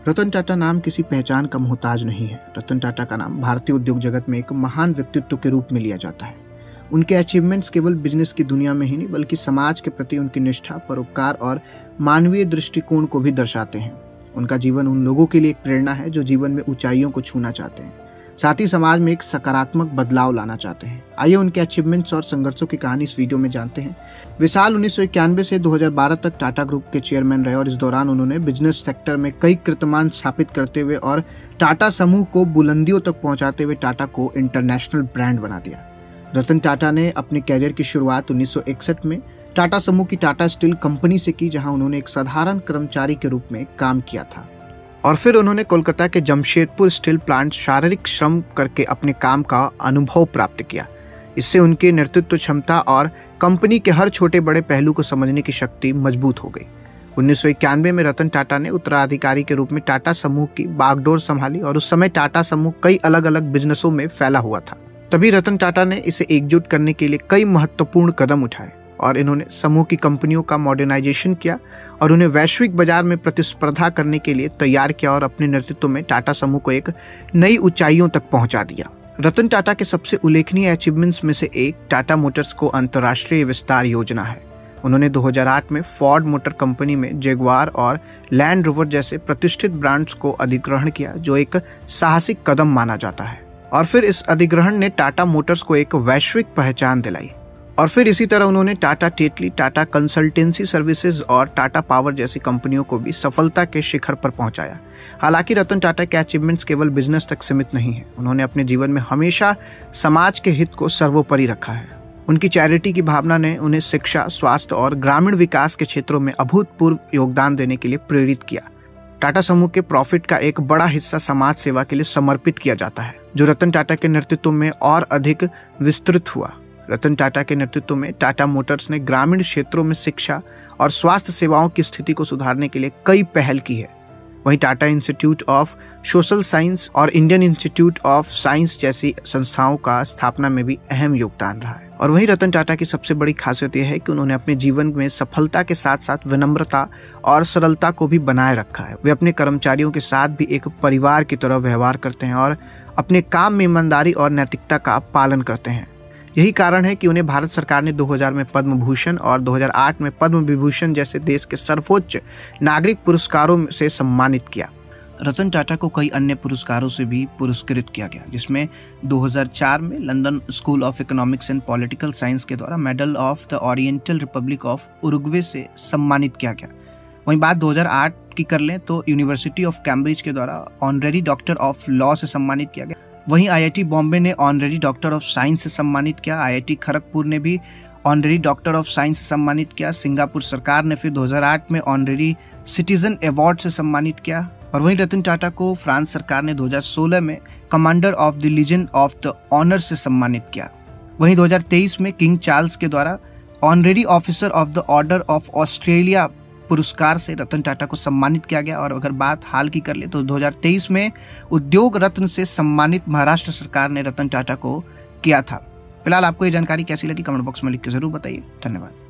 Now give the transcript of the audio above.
रतन टाटा नाम किसी पहचान का मोहताज नहीं है। रतन टाटा का नाम भारतीय उद्योग जगत में एक महान व्यक्तित्व के रूप में लिया जाता है। उनके अचीवमेंट्स केवल बिजनेस की दुनिया में ही नहीं बल्कि समाज के प्रति उनकी निष्ठा, परोपकार और मानवीय दृष्टिकोण को भी दर्शाते हैं। उनका जीवन उन लोगों के लिए एक प्रेरणा है जो जीवन में ऊंचाइयों को छूना चाहते हैं, साथ ही समाज में एक सकारात्मक बदलाव लाना चाहते हैं। आइए उनके अचीवमेंट्स और संघर्षों की कहानी इस वीडियो में जानते हैं। वे साल 1991 से 2012 तक टाटा ग्रुप के चेयरमैन रहे और इस दौरान उन्होंने बिजनेस सेक्टर में कई कीर्तिमान स्थापित करते हुए और टाटा समूह को बुलंदियों तक पहुंचाते हुए टाटा को इंटरनेशनल ब्रांड बना दिया। रतन टाटा ने अपने कैरियर की शुरुआत 1961 में टाटा समूह की टाटा स्टील कंपनी से की, जहां उन्होंने एक साधारण कर्मचारी के रूप में काम किया था और फिर उन्होंने कोलकाता के जमशेदपुर स्टील प्लांट शारीरिक श्रम करके अपने काम का अनुभव प्राप्त किया। इससे उनकी नेतृत्व क्षमता और कंपनी के हर छोटे बड़े पहलू को समझने की शक्ति मजबूत हो गई। 1991 में रतन टाटा ने उत्तराधिकारी के रूप में टाटा समूह की बागडोर संभाली और उस समय टाटा समूह कई अलग अलग बिजनेसों में फैला हुआ था। तभी रतन टाटा ने इसे एकजुट करने के लिए कई महत्वपूर्ण कदम उठाए और इन्होंने समूह की कंपनियों का मॉडर्नाइजेशन किया और उन्हें वैश्विक बाजार में प्रतिस्पर्धा करने के लिए तैयार किया और अपने नेतृत्व में टाटा समूह को एक नई ऊंचाइयों तक पहुंचा दिया। रतन टाटा के सबसे उल्लेखनीय अचीवमेंट्स में से एक टाटा मोटर्स को अंतर्राष्ट्रीय विस्तार योजना है। उन्होंने 2008 में फोर्ड मोटर कंपनी में जगुआर और लैंड रोवर जैसे प्रतिष्ठित ब्रांड्स को अधिग्रहण किया, जो एक साहसिक कदम माना जाता है। और फिर इस अधिग्रहण ने टाटा मोटर्स को एक वैश्विक पहचान दिलाई और फिर इसी तरह उन्होंने Tata Tetley, Tata consultancy services और टाटा पावर जैसी कंपनियों को भी सफलता के शिखर पर पहुंचाया। हालांकि रतन टाटा के अचीवमेंट्स केवल बिजनेस तक सीमित नहीं है। उन्होंने अपने जीवन में हमेशा समाज के हित को सर्वोपरि रखा है। उनकी चैरिटी की भावना ने उन्हें शिक्षा, स्वास्थ्य और ग्रामीण विकास के क्षेत्रों में अभूतपूर्व योगदान देने के लिए प्रेरित किया। टाटा समूह के प्रॉफिट का एक बड़ा हिस्सा समाज सेवा के लिए समर्पित किया जाता है, जो रतन टाटा के नेतृत्व में और अधिक विस्तृत हुआ। रतन टाटा के नेतृत्व में टाटा मोटर्स ने ग्रामीण क्षेत्रों में शिक्षा और स्वास्थ्य सेवाओं की स्थिति को सुधारने के लिए कई पहल की है। वहीं Tata institute of social science और इंडियन इंस्टीट्यूट ऑफ साइंस जैसी संस्थाओं का स्थापना में भी अहम योगदान रहा है। और वहीं रतन टाटा की सबसे बड़ी खासियत यह है कि उन्होंने अपने जीवन में सफलता के साथ साथ विनम्रता और सरलता को भी बनाए रखा है। वे अपने कर्मचारियों के साथ भी एक परिवार की तरह व्यवहार करते हैं और अपने काम में ईमानदारी और नैतिकता का पालन करते हैं। यही कारण है कि उन्हें भारत सरकार ने 2000 में पद्म भूषण और 2008 में पद्म विभूषण जैसे देश के सर्वोच्च नागरिक पुरस्कारों से सम्मानित किया। रतन टाटा को कई अन्य पुरस्कारों से भी पुरस्कृत किया गया, जिसमें 2004 में London school of economics and political science के द्वारा medal of the oriental Republic of Uruguay से सम्मानित किया गया। वहीं बात 2008 की कर लें तो यूनिवर्सिटी ऑफ कैम्ब्रिज के द्वारा ऑनरेरी डॉक्टर ऑफ लॉ से सम्मानित किया गया। वहीं आईआईटी बॉम्बे ने ऑनरेरी डॉक्टर ऑफ साइंस से सम्मानित किया। आईआईटी खड़गपुर ने भी ऑनरेरी डॉक्टर ऑफ साइंस से सम्मानित किया। सिंगापुर सरकार ने फिर 2008 में ऑनरेरी सिटीजन अवार्ड से सम्मानित किया। और वहीं रतन टाटा को फ्रांस सरकार ने 2016 में commander of the legion of the honour से सम्मानित किया। वहीं 2023 में किंग चार्ल्स के द्वारा honorary officer of the order of Australia पुरस्कार से रतन टाटा को सम्मानित किया गया। और अगर बात हाल की कर ले तो 2023 में उद्योग रत्न से सम्मानित महाराष्ट्र सरकार ने रतन टाटा को किया था। फिलहाल आपको ये जानकारी कैसी लगी कमेंट बॉक्स में लिख के जरूर बताइए। धन्यवाद।